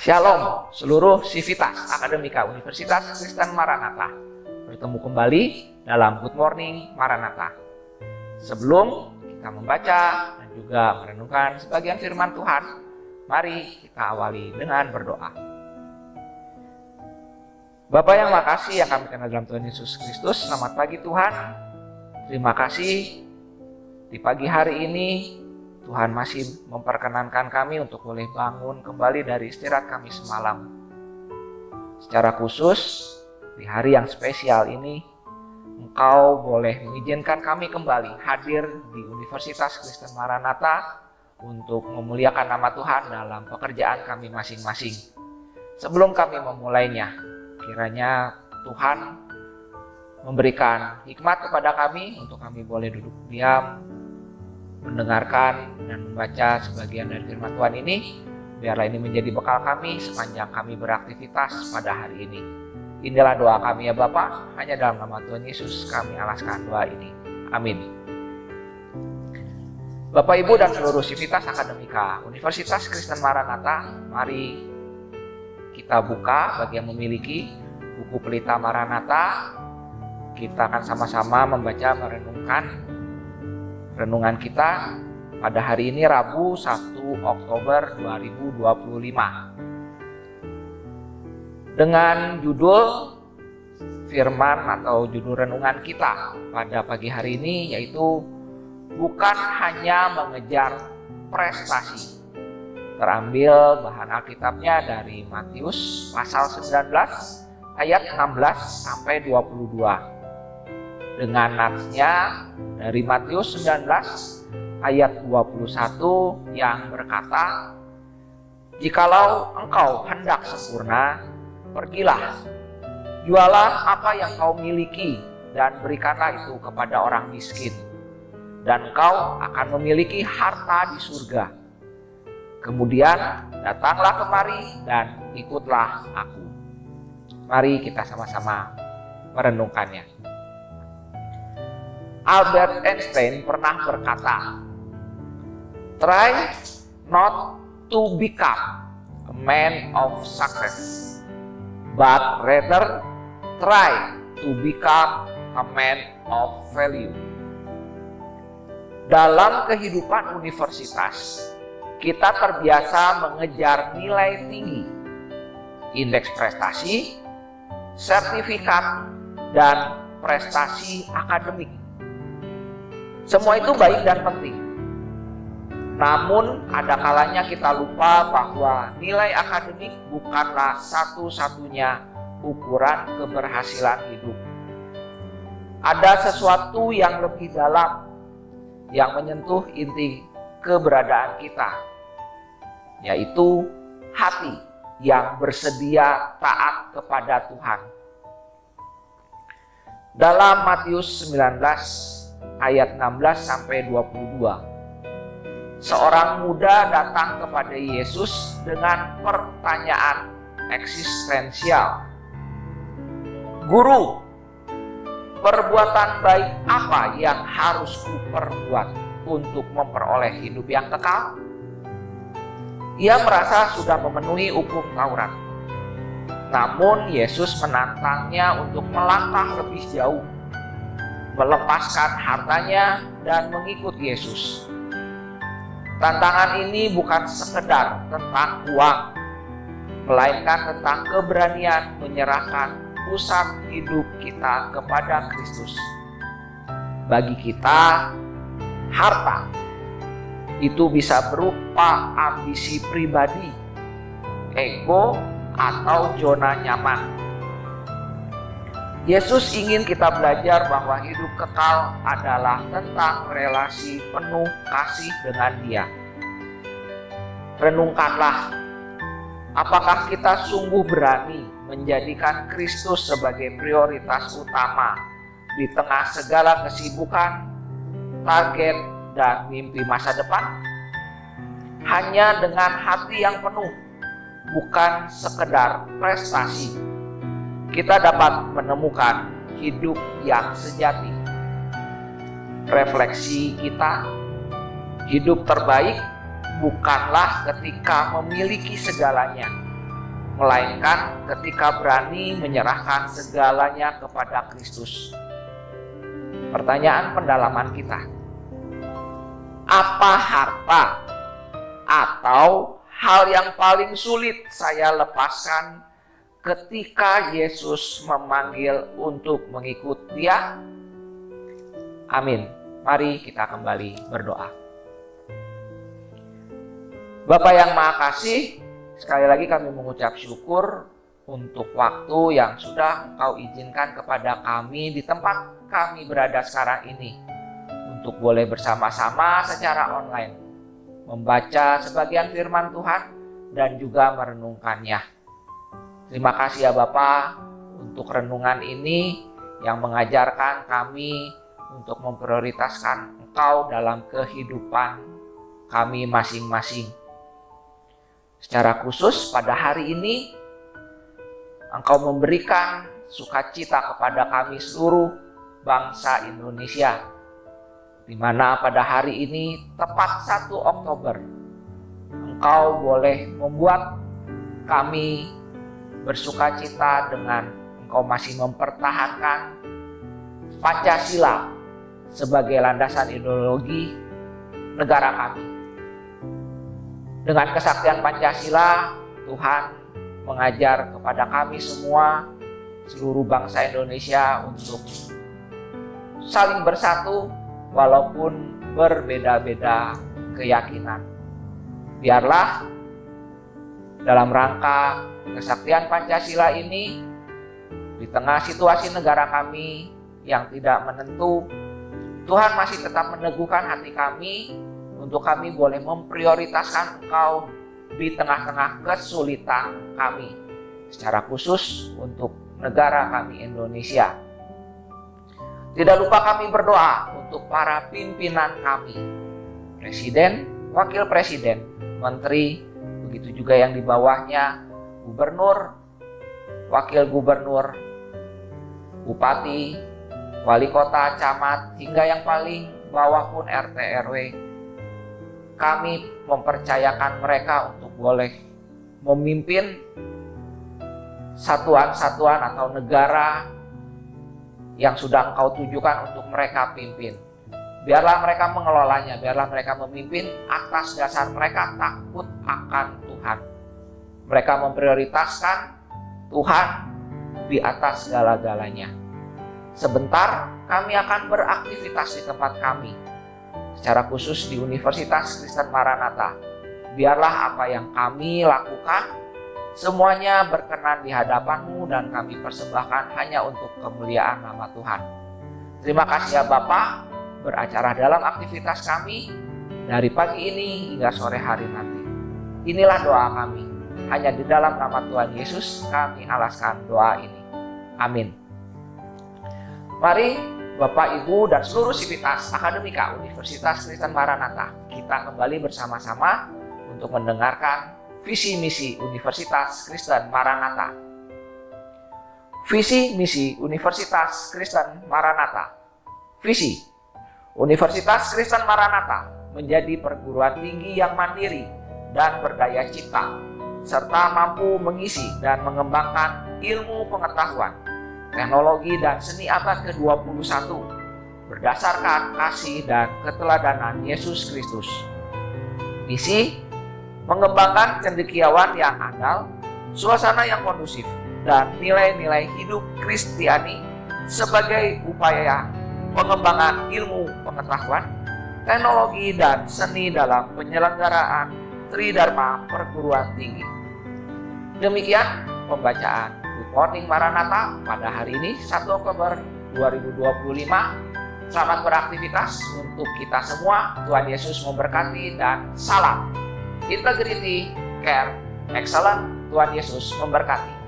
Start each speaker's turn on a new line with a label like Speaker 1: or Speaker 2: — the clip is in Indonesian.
Speaker 1: Shalom seluruh Civitas Akademika Universitas Kristen Maranatha. Bertemu kembali dalam Good Morning Maranatha. Sebelum kita membaca dan juga merenungkan sebagian firman Tuhan, mari kita awali dengan berdoa. Bapa yang makasih yang kami kenal dalam Tuhan Yesus Kristus, selamat pagi Tuhan. Terima kasih di pagi hari ini Tuhan masih memperkenankan kami untuk boleh bangun kembali dari istirahat kami semalam. Secara khusus, di hari yang spesial ini, Engkau boleh mengizinkan kami kembali hadir di Universitas Kristen Maranatha untuk memuliakan nama Tuhan dalam pekerjaan kami masing-masing. Sebelum kami memulainya, kiranya Tuhan memberikan hikmat kepada kami untuk kami boleh duduk diam, mendengarkan dan membaca sebagian dari firman Tuhan ini. Biarlah ini menjadi bekal kami sepanjang kami beraktivitas pada hari ini. Inilah doa kami ya Bapa, hanya dalam nama Tuhan Yesus kami alaskan doa ini. Amin. Bapak Ibu dan seluruh Civitas Akademika Universitas Kristen Maranatha, mari kita buka bagi yang memiliki buku Pelita Maranatha. Kita akan sama-sama membaca merenungkan renungan kita pada hari ini Rabu 1 Oktober 2025 dengan judul firman atau judul renungan kita pada pagi hari ini yaitu bukan hanya mengejar prestasi. Terambil bahan Alkitabnya dari Matius pasal 19 ayat 16 sampai 22. Dengan natsnya dari Matius 19 ayat 21 yang berkata, "Jikalau engkau hendak sempurna, pergilah, jualah apa yang kau miliki dan berikanlah itu kepada orang miskin, dan engkau akan memiliki harta di surga. Kemudian datanglah kemari dan ikutlah aku." Mari kita sama-sama merenungkannya. Albert Einstein pernah berkata, "Try not to become a man of success, but rather try to become a man of value." Dalam kehidupan universitas, kita terbiasa mengejar nilai tinggi, indeks prestasi, sertifikat, dan prestasi akademik. Semua itu baik dan penting. Namun ada kalanya kita lupa bahwa nilai akademik bukanlah satu-satunya ukuran keberhasilan hidup. Ada sesuatu yang lebih dalam yang menyentuh inti keberadaan kita, yaitu hati yang bersedia taat kepada Tuhan. Dalam Matius 19 ayat 16 sampai 22. Seorang muda datang kepada Yesus dengan pertanyaan eksistensial. "Guru, perbuatan baik apa yang harus kuperbuat untuk memperoleh hidup yang kekal?" Ia merasa sudah memenuhi hukum Taurat. Namun Yesus menantangnya untuk melangkah lebih jauh, melepaskan hartanya dan mengikut Yesus. Tantangan ini bukan sekedar tentang uang, melainkan tentang keberanian menyerahkan pusat hidup kita kepada Kristus. Bagi kita, harta itu bisa berupa ambisi pribadi, ego, atau zona nyaman. Yesus ingin kita belajar bahwa hidup kekal adalah tentang relasi penuh kasih dengan Dia. Renungkanlah, apakah kita sungguh berani menjadikan Kristus sebagai prioritas utama di tengah segala kesibukan, target, dan mimpi masa depan? Hanya dengan hati yang penuh, bukan sekedar prestasi, kita dapat menemukan hidup yang sejati. Refleksi kita, hidup terbaik bukanlah ketika memiliki segalanya, melainkan ketika berani menyerahkan segalanya kepada Kristus. Pertanyaan pendalaman kita, apa harta atau hal yang paling sulit saya lepaskan ketika Yesus memanggil untuk mengikut Dia? Amin. Mari kita kembali berdoa. Bapa yang Maha Kasih, sekali lagi kami mengucap syukur untuk waktu yang sudah Engkau izinkan kepada kami di tempat kami berada sekarang ini, untuk boleh bersama-sama secara online membaca sebagian firman Tuhan dan juga merenungkannya. Terima kasih ya Bapa untuk renungan ini yang mengajarkan kami untuk memprioritaskan Engkau dalam kehidupan kami masing-masing. Secara khusus pada hari ini, Engkau memberikan sukacita kepada kami seluruh bangsa Indonesia, di mana pada hari ini tepat 1 Oktober, Engkau boleh membuat kami bersukacita dengan Engkau masih mempertahankan Pancasila sebagai landasan ideologi negara kami. Dengan kesaktian Pancasila, Tuhan mengajar kepada kami semua, seluruh bangsa Indonesia, untuk saling bersatu walaupun berbeda-beda keyakinan. Biarlah dalam rangka kesaktian Pancasila ini, di tengah situasi negara kami yang tidak menentu, Tuhan masih tetap meneguhkan hati kami untuk kami boleh memprioritaskan Engkau di tengah-tengah kesulitan kami, secara khusus untuk negara kami Indonesia. Tidak lupa kami berdoa untuk para pimpinan kami, Presiden, Wakil Presiden, Menteri, begitu juga yang di bawahnya, Gubernur, Wakil Gubernur, Bupati, Wali Kota, Camat, hingga yang paling bawah pun RT RW. Kami mempercayakan mereka untuk boleh memimpin satuan-satuan atau negara yang sudah Engkau tujukan untuk mereka pimpin. Biarlah mereka mengelolanya, biarlah mereka memimpin atas dasar mereka takut akan Tuhan. Mereka memprioritaskan Tuhan di atas segala-galanya. Sebentar kami akan beraktivitas di tempat kami, secara khusus di Universitas Kristen Maranatha. Biarlah apa yang kami lakukan semuanya berkenan di hadapan-Mu dan kami persembahkan hanya untuk kemuliaan nama Tuhan. Terima kasih ya Bapa, beracara dalam aktivitas kami dari pagi ini hingga sore hari nanti. Inilah doa kami. Hanya di dalam nama Tuhan Yesus kami alaskan doa ini. Amin. Mari Bapak, Ibu, dan seluruh sivitas akademika Universitas Kristen Maranatha, kita kembali bersama-sama untuk mendengarkan visi misi Universitas Kristen Maranatha. Visi misi Universitas Kristen Maranatha. Visi Universitas Kristen Maranatha menjadi perguruan tinggi yang mandiri dan berdaya cipta, serta mampu mengisi dan mengembangkan ilmu pengetahuan, teknologi dan seni abad ke-21 berdasarkan kasih dan keteladanan Yesus Kristus. Visi mengembangkan cendekiawan yang andal, suasana yang kondusif, dan nilai-nilai hidup Kristiani sebagai upaya pengembangan ilmu pengetahuan, teknologi, dan seni dalam penyelenggaraan Tridharma perguruan tinggi. Demikian pembacaan Good Morning Maranatha pada hari ini 1 Oktober 2025. Selamat beraktivitas untuk kita semua. Tuhan Yesus memberkati dan salam integrity, care, excellent. Tuhan Yesus memberkati.